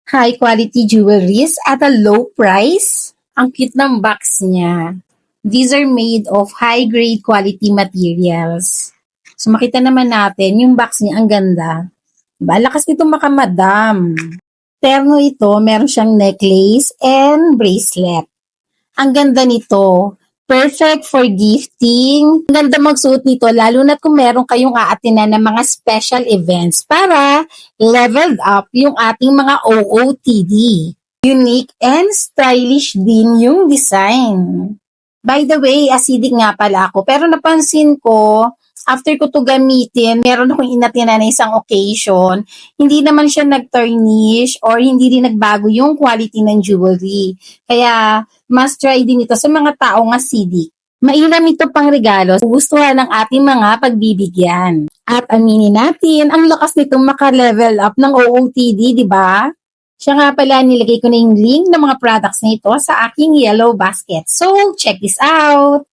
high quality jewelries at a low price. Ang cute ng box niya. These are made of high grade quality materials. So makita naman natin, yung box niya ang ganda. Diba? Lakas nito makamadam. Terno ito, meron siyang necklace and bracelet. Ang ganda nito. Perfect for gifting. Ang ganda magsuot nito, lalo na kung meron kayong aatinan ng mga special events para leveled up yung ating mga OOTD. Unique and stylish din yung design. By the way, acidic nga pala ako. Pero napansin ko, after ko to gamitin, meron akong inatina na isang occasion, hindi naman siya nag-tarnish or hindi din nagbago yung quality ng jewelry. Kaya, must try din ito sa mga taong acidic. Mainam ito pang regalo, gustuhan ng ating mga pagbibigyan. At aminin natin, ang lakas nitong maka-level up ng OOTD, di ba? Siya nga pala, nilagay ko na yung link ng mga products na ito sa aking yellow basket. So, check this out!